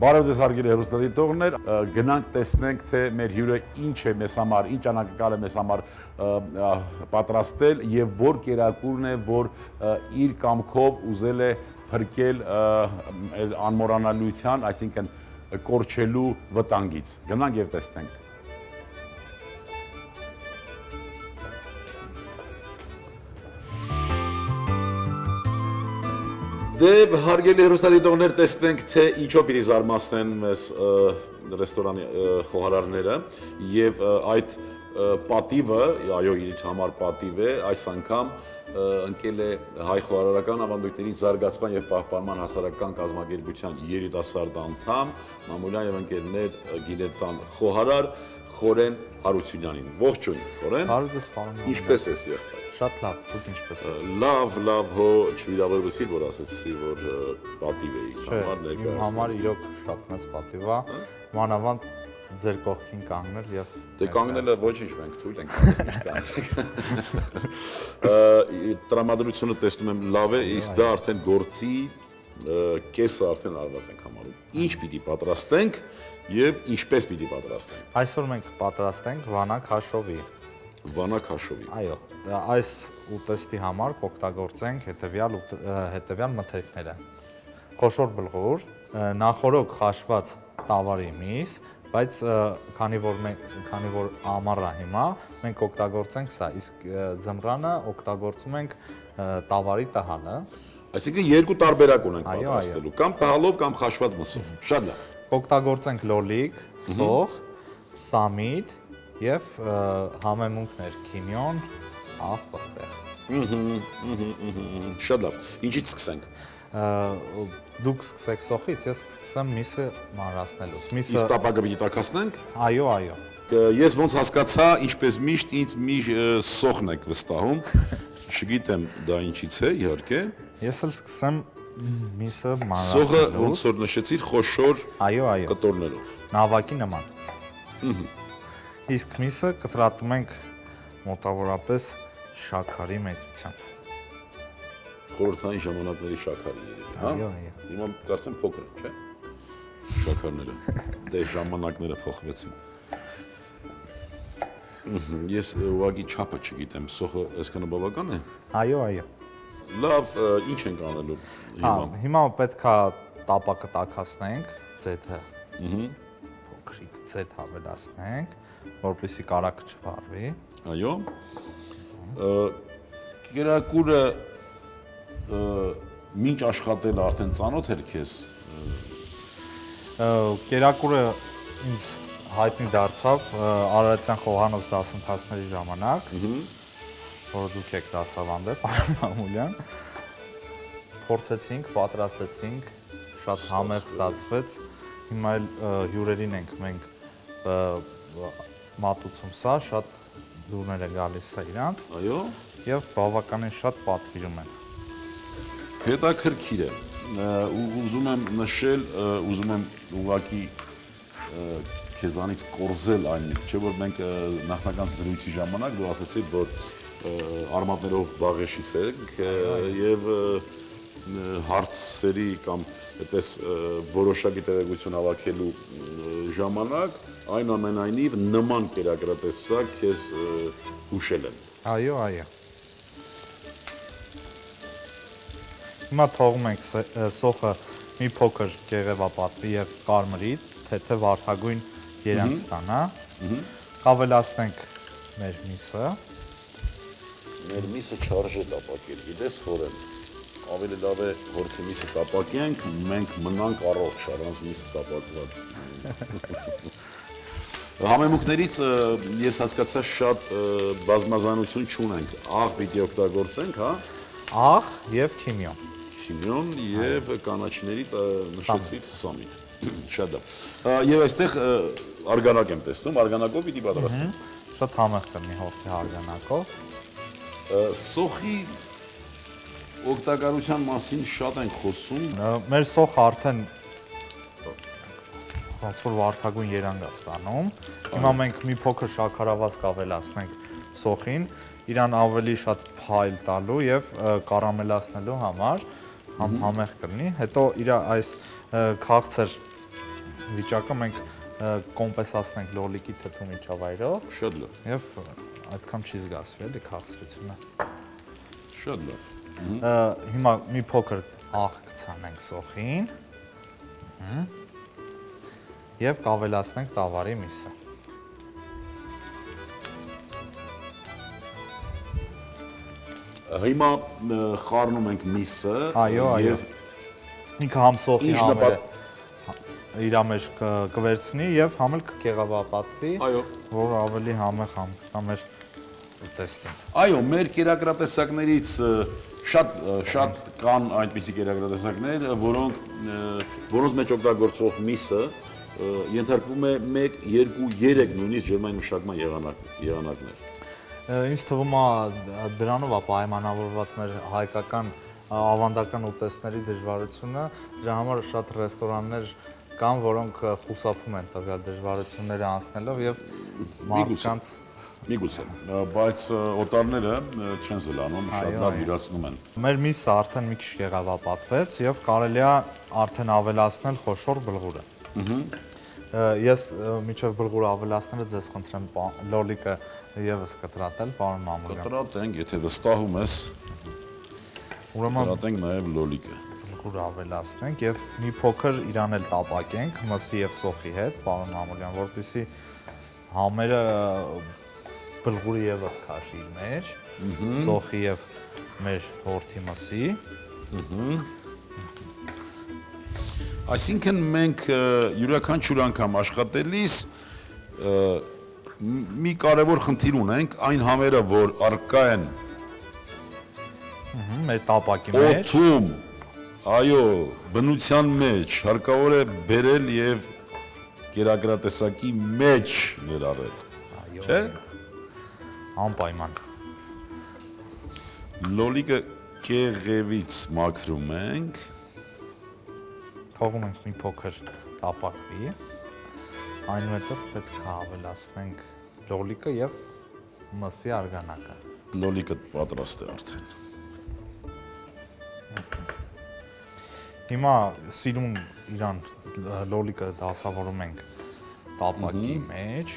Բարև ձեզ հարգելի հեռուստադիտողներ, գնանք տեսնենք, թե մեր հյուրը ինչ է մեզ համար, ինչ անակնկալ է մեզ համար պատրաստել եւ որ կերակուրն է, որ իր կամքով ուզել է փրկել անմոռանալիության, այսինքն կորչելու վտանգից։ Գնանք եւ տեսնենք։ Դե հարգելի հեռուստադիտողներ, տեսնենք, թե ինչով պիտի զարմացնեն մեզ ռեստորանի խոհարարները եւ այդ պատիվը, այո, իր համար պատիվ է, այս անգամ ընկել է հայ խոհարարական ավանդույթների զարգացման եւ պահպանման հասարակական կազմակերպության երիտասարդ անդամ, մամուլյան եւ ընկերներ գիլետան խոհարար Խորեն Հարությունյանին։ Ողջույն, Խորեն։ Բարև ձեզ, պարոն։ Ինչպես ես եղբայր։ Շատ լավ, դուք ինչպես եք։ Լավ, հո չվիրավորվեցի, որ ասեցի, որ պատիվ է իր համար ներկայացնել։ Իմ համար իրոք շատ մեծ պատիվ է, մանավանդ ձեր կողքին կանգնել եւ Դե կանգնելը ոչինչ, մենք թույլ ենք տալիս միշտ կանգնենք։ Տրամադրությունը տեսնում եմ լավ է, իսկ դա արդեն գործի կեսը արդեն արված ենք համարում։ Ինչ պիտի պատրաստենք եւ ինչպես պիտի պատրաստենք։ Այսօր մենք պատրաստենք վանակ հաշովի։ Վանակ հաշովի։ Այո, այս ուտեստի համար կօգտագործենք հետեւյալ մթերքները։ Խոշոր բլղուր, նախորոք խաշված տավարի միս, բայց քանի որ ամառ է հիմա, մենք օգտագործենք սա, իսկ ձմռանը օգտագործում ենք տավարի տհալը։ Այսինքն երկու տարբերակ ունենք պատրաստելու, կամ տհալով, կամ խաշված մսով։ Շատ լավ։ Կօգտագործենք լոլիկ, սող, սամիտ եւ համեմունքներ քիմիոն, աղ, պղպեղ։ Շատ լավ։ Ինչից սկսենք։ Դուք սկսեք սոխից, ես կսկսեմ միսը մանրացնելուց։ Իսկ տապակը պիտի տաքացնենք։ Այո։ Ես ոնց հասկացա, ինչպես միշտ ինձ մի սոխն եք վստահում։ Չգիտեմ դա ինչից է, իհարկե։ Ես էլ սկսեմ միսը մանրացնելուց։ Սոխը ոնց որ նշեցիր, խոշոր այո, կտորներով։ Նավակի նման։ Իսկ միսը կտրատում ենք մոտավորապես շաքարի մեծությամբ։ Խորհրդային ժամանակների շաքարի երևի, հա։ Այո։ Հիմա կարծեմ փոքր է, չէ՞։ Շաքարները։ Դե ժամանակները փոխվեցին։ Ես ուղղակի չափը չգիտեմ, սոխը այսքանը բավական է։ Այո։ Լավ, ինչ ենք անելու հիմա։ Հիմա պետքա տապակը տաքացնենք, ձեթը։ Փոքրիկ ձեթ ավելացնենք, որպեսզի կարակը չվառվի։ Այո։ Կերակուրը մինչ աշխատել արդեն ծանոթ էր քեզ։ Կերակուրը ինձ հայտնի դարձավ Արարատյան խոհանոց դասընթացների ժամանակ, որը դուք եք դասավանդել, պարոն Մամուլյան։ Փորձեցինք, պատրաստեցինք, շատ համեղ ստացվեց։ Հիմա էլ հյուրերին ենք մենք մատուցում սա, շատ դուրներ է գալիս սա իրանց։ Այո։ Եվ բավականին շատ պատվիրում են։ Հետաքրքիր է։ Ուզում եմ նշել, ուզում եմ ուղղակի քեզանից կորզել այն, չէ՞ որ մենք նախնական զրույցի ժամանակ դու ասացիր, որ արմատներով բաղեշից եք եւ հարցերի կամ այդպես որոշակի տեղեկություն հավաքելու ժամանակ այնուամենայնիվ նման կերակրատեսակ քեզ հուշել են։ Այո։ Հիմա թողում ենք սոխը մի փոքր կեղևապատվի եւ կարմրի, թեթե վարդագույն երանգ ստանա։ Ավելացնենք մեր միսը։ Մեր միսը չարժե տապակել, գիտես Խորեն, ավելի լավ է հորթի միսը տապակենք, մենք մնանք առողջ, առանց միսը տապակված։ Համեմունքներից ես հասկացա շատ բազմազանություն չունենք, աղ պիտի օգտագործենք, հա։ Աղ եւ քիմիոն։ Քիմիոն եւ կանաչիների նշեցիք սամիտ։ Շատ լավ։ Եվ այստեղ արգանակ եմ տեսնում, արգանակով պիտի պատրաստենք։ Շատ համեղ կլինի հորթի արգանակով։ Սոխի օգտակարության մասին շատ ենք խոսում։ Մեր սոխը արդեն ոնց որ վարդագույն երանգ է ստանում։ Հիմա մենք մի փոքր շաքարավազ կավելացնենք սոխին, իրան ավելի շատ փայլ տալու եւ կարամելացնելու համար համեղ կլինի։ Հետո իր այս քաղցր վիճակը մենք կոմպենսացնենք լոլիկի թթու միջավայրով Շատ լավ։ եւ այդքան չի զգացվի էլի քաղցրությունը։ Շատ լավ։ Հիմա մի փոքր աղ կցանենք սոխին։ Եվ կավելացնենք տավարի միսը։ Հիմա խառնում ենք միսը Այո, այո։ Ինքը համ սոխի համերը իր մեջ կվերցնի եւ համ էլ կկեղավապատվի, այո, որ ավելի համեղ համ մեր ուտեստին։ այո, մեր կերակրատեսակներից շատ կան այնպիսի կերակրատեսակներ, որոնց մեջ օգտագործվող միսը ենթարկվում է 1, 2, 3 նույնիսկ ջերմային մշակման եղանակներ։ Ինձ թվում է դրանով է պայմանավորված մեր հայկական ավանդական ուտեստների դժվարությունը, դրա համար շատ ռեստորաններ կան, որոնք խուսափում են տվյալ դժվարությունները անցնելով եւ մարդկանց Միգուցե, բայց օտարները չեն զլանում, շատ լավ յուրացնում են։ Մեր միսը արդեն մի քիչ եղավապատվեց եւ կարելի է արդեն ավելացնել խոշոր բլղուրը։ Ես միջև բլղուրը ավելացնելը ձեզ խնդրեմ լոլիկը եւս կտրատել, պարոն Մամուլյան։ Կտրատենք, եթե վստահում ես, Ուրեմն կտրատենք նաեւ լոլիկը։ բլղուրը ավելացնենք եւ մի փոքր իրան էլ տապակենք մսի եւ սոխի հետ, պարոն Մամուլյան, որպեսզի համերը բլղուրը եւս քաշի իր մեջ, սոխի եւ մեր հորթի մսի։ Այսինքն մենք յուրաքանչյուր անգամ աշխատելիս մի կարևոր խնդիր ունենք, այն համերը, որ առկա են մեր տապակի մեջ, օդում, այո, բնության մեջ, հարկավոր է բերել եւ կերակրատեսակի մեջ ներառել։ Չէ՞։ Անպայման։ Լոլիկը կեղևից մաքրում ենք։ Թողում ենք մի փոքր տապակվի, այնուհետև պետք է ավելացնենք լոլիկը եւ մսի արգանակը։ Լոլիկը պատրաստ է արդեն։ Հիմա սիրուն իրան լոլիկը դասավորում ենք տապակի մեջ։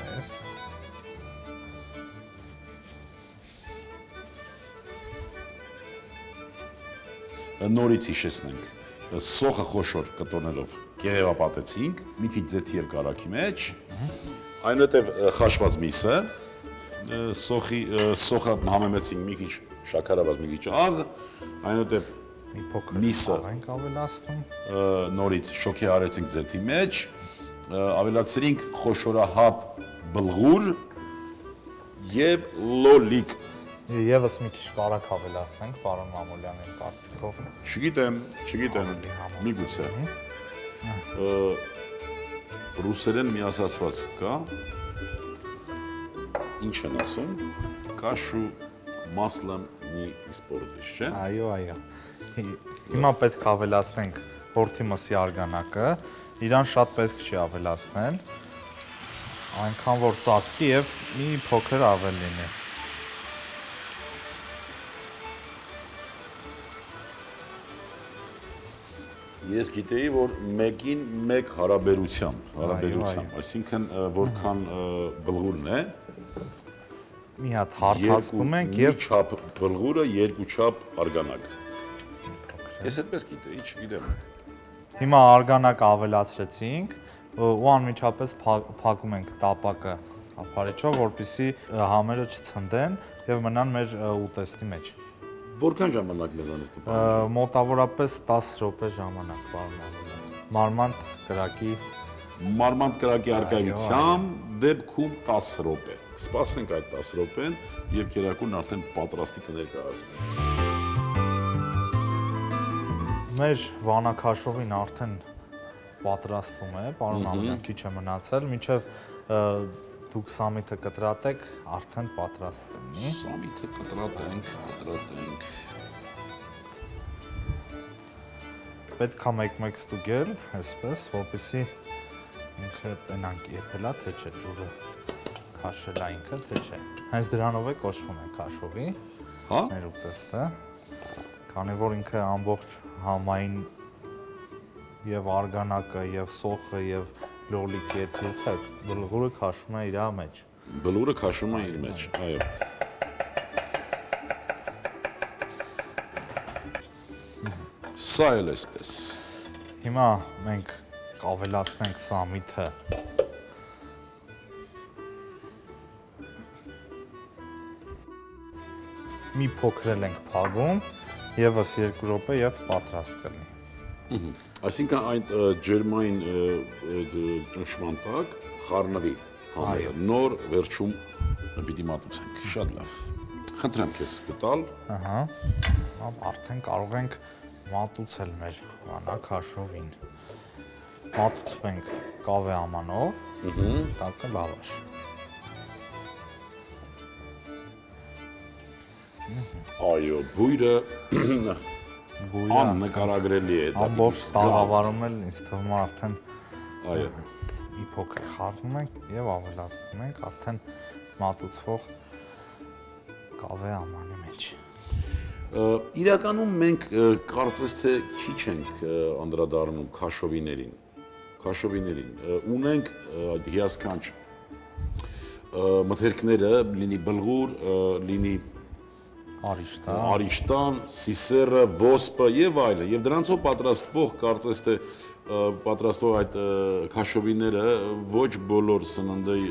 Այսպես։ Նորից հիշեցնենք, սոխը խոշոր կտորներով կեղևապատեցինք, մի քիչ ձեթի եւ կարագի մեջ, այնուհետեւ խաշված միսը, սոխը համեմեցինք մի քիչ շաքարավազ, մի քիչ աղ, այնուհետեւ մի փոքր միսը ենք ավելացնում, նորից շոքի արեցինք ձեթի մեջ, ավելացրինք խոշորահատ բլղուր եւ լոլիկ։ Եվս մի քիչ կարագ ավելացնենք, պարոն Մամուլյանի կարծիքով։ Չգիտեմ, միգուցե։ Ռուսերեն մի ասացված կա, ինչ են ասում, կաշու մասլом не испортишь, չէ՞։ Այո, այո։ Հիմա պետք է ավելացնենք հորթի մսի արգանակը, իրան շատ պետք չի ավելացնել, այնքան որ ծածկի եւ մի փոքր ավել լինի։ Ես գիտեի, որ մեկին մեկ հարաբերությամբ, այսինքն որքան բլղուրն է, մի հատ հարթացնում ենք եւ չափ բլղուրը, երկու չափ արգանակ։ Ես այդպես գիտեի, չգիտեմ։ Հիմա արգանակ ավելացրեցինք ու անմիջապես փակում ենք տապակը ապարիչով, որպեսզի համերը չցնդեն եւ մնան մեր ուտեստի մեջ։ Որքան ժամանակ մեզանից կպահանջի։ Մոտավորապես 10 րոպե ժամանակ, պարոն Մամուլյան։ Մարմանդ կրակի արկայությամբ դեպքում 10 րոպե։ Սպասենք այդ 10 րոպեն եւ կերակուրն արդեն պատրաստի կներկայացնենք։ Մեր վանաքաշովին արդեն պատրաստվում է, պարոն Մամուլյան, քիչ է մնացել, մինչև դուք սամիթը կտրատեք, արդեն պատրաստ կլինի։ Սամիթը կտրատենք։ Պետք է մեկ-մեկ ստուգել, այսպես, որպեսզի ինքը տենանք եփելա, թե չէ, ջուրը քաշելա ինքը, թե չէ։ Հենց դրանով է կոչվում է քաշովի, մեր ուտեստը, քանի որ ինքը ամբողջ համային եւ արգանակը, եւ սոխը, եւ լոլիկի այդ դյութը բլղուրը քաշում է իր մեջ։ Բլուրը քաշում է իր մեջ, այո։ Սա էլ էսպես։ Հիմա մենք կավելացնենք սամիթը։ Մի փոքրել ենք փագում, եւս 2 րոպե եւ պատրաստ կլինի։ Այսինքն այդ ջերմային ճնշման տակ խառնվի համերը, նոր վերջում պիտի մատուցենք, շատ լավ։ Խնդրեմ քեզ գտալ։ Ահա, արդեն կարող ենք մատուցել մեր վանաքաշովին։ Մատուցվենք կավե ամանով, տակը լավաշ։ Այո, բույրը աննկարագրելի է, դա ամբողջ տաղավարում էլ ինձ թվում է արդեն այո, մի փոքր խառնում ենք եւ ավելացնում ենք արդեն մատուցվող կավե ամանի մեջ։ Իրականում մենք կարծես թե քիչ ենք անդրադառնում քաշովիներին, ունենք այդ հիասքանչ մթերքները, լինի բլղուր, լինի արիշտան, սիսերը, ոսպը եւ այլն, եւ դրանցով պատրաստվող այդ քաշովիները ոչ բոլոր սննդի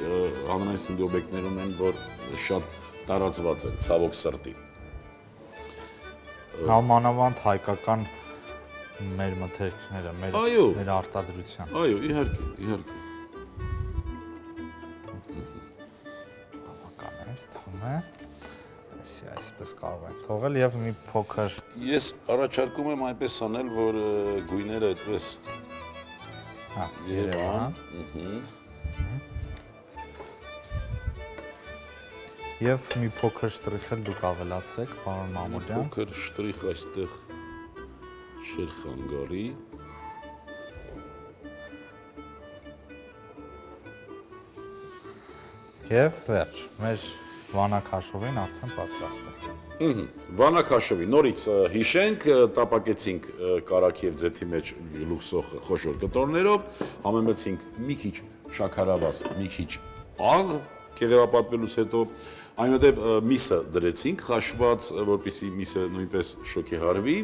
հանրային սննդի օբյեկտներում են, որ շատ տարածված են, ցավոք սրտի։ Նամանավանդ հայկական մեր մթերքները, մեր արտադրության։ Այո, իհարկե։ Բավական է, թվում է։ Այսպես կարող ենք թողել եւ մի փոքր Ես առաջարկում եմ այնպես անել, որ գույները այդպես երևան։ Եվ մի փոքր շտրիխ էլ դուք ավելացրեք, պարոն Մամուլյան։ Փոքր շտրիխ այստեղ շեր խանգարի։ Եվ վերջ, մեր վանաքաշովին արդեն պատրաստ է։ Վանաքաշովի նորից հիշենք, տապակեցինք կարագ եւ ձեթի մեջ լուքսող խոշոր կտորներով, համեմեցինք մի քիչ շաքարավազ, մի քիչ աղ կեղևապատվելուց հետո, այնուհետև միսը դրեցինք խաշված, որպեսզի միսը նույնպես շոկեհարվի,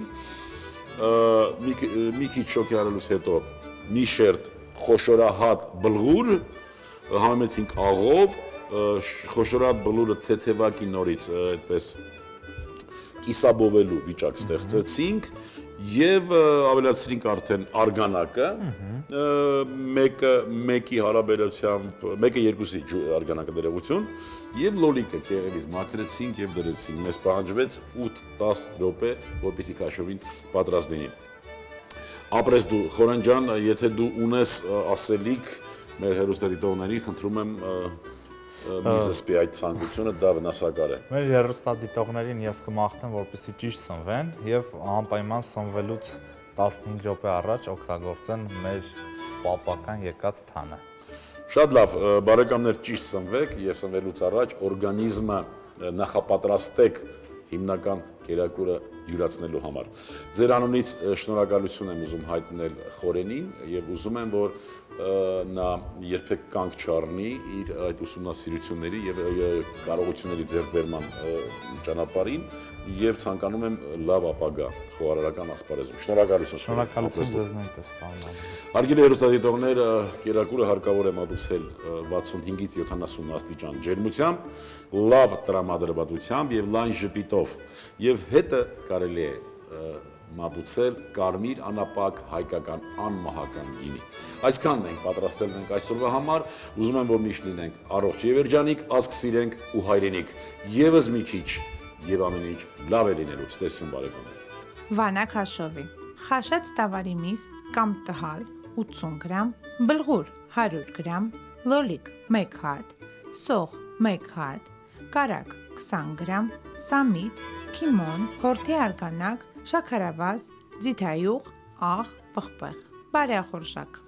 մի քիչ շոկեհարելուց հետո մի շերտ խոշորահատ բլղուր համեմեցինք աղով, խոշորատ բլուրը թեթևակի նորից այդպես կիսաբովելու վիճակ ստեղծեցինք եւ ավելացրինք արդեն արգանակը, մեկի հարաբերությամբ, մեկը երկուսի արգանակը դերևություն եւ լոլիկը կեղևից մաքրեցինք եւ դրեցինք։ Մեզ պահանջվեց 8-10 րոպե, որպեսզի քաշովին պատրաստ լինի։ Ապրես դու Խորանջան, եթե դու ունես ասելիք մեր հերոստատիտողների, խնդրում եմ մի զսպի այդ ցանկությունը, դա վնասակար է։ Մեր հերոստատիտողներին ես կմաղթեմ, որպեսզի ճիշտ սնվեն եւ անպայման սնվելուց 15 րոպե առաջ օգտագործեն մեր պապական եկած թանը։ Շատ լավ, բարեկամներ, ճիշտ սնվեք եւ սնվելուց առաջ օրգանիզմը նախապատրաստեք հիմնական կերակուրը յուրացնելու համար։ Ձեր անունից շնորհակալություն եմ ուզում հայտնել Խորենին եւ ուզում եմ, որ նա երբեք կանգ չառնի իր այդ ուսումնասիրությունների եւ կարողությունների ձեռքբերման ճանապարհին եւ ցանկանում եմ լավ ապագա խոհարարական ասպարեզում։ Շնորհակալություն։ Շնորհակալություն ձեզ նույնպես, պարոն։ Հարգելի հեռուստադիտողներ, կերակուրը հարկավոր է մատուցել 65-ից 70 աստիճան ջերմությամբ, լավ տրամադրվածությամբ եւ լայն ժպիտով եւ հետը կարելի է մատուցել կարմիր անապակ հայկական անմահական գինի։ Այսքանն ենք պատրաստել մենք այսօրվա համար, ուզում եմ, որ միշտ լինենք առողջ եւ երջանիկ, ազգ սիրենք ու հայրենիք, եւս մի քիչ եւ ամեն ինչ լավ է լինելու։ Ստեսություն բարեկամներ։ Վանաքաշովի խաշած տավարի միս կամ տհալ 80 գրամ, բլղուր 100 գրամ, լոլիկ 1 հատ, սոխ 1 հատ, կարագ 20 գրամ, սամիտ, քիմոն, հորթի արգանակ, շաքարավազ, ձիթայուղ, աղ, պղպեղ, բարեխորշակ։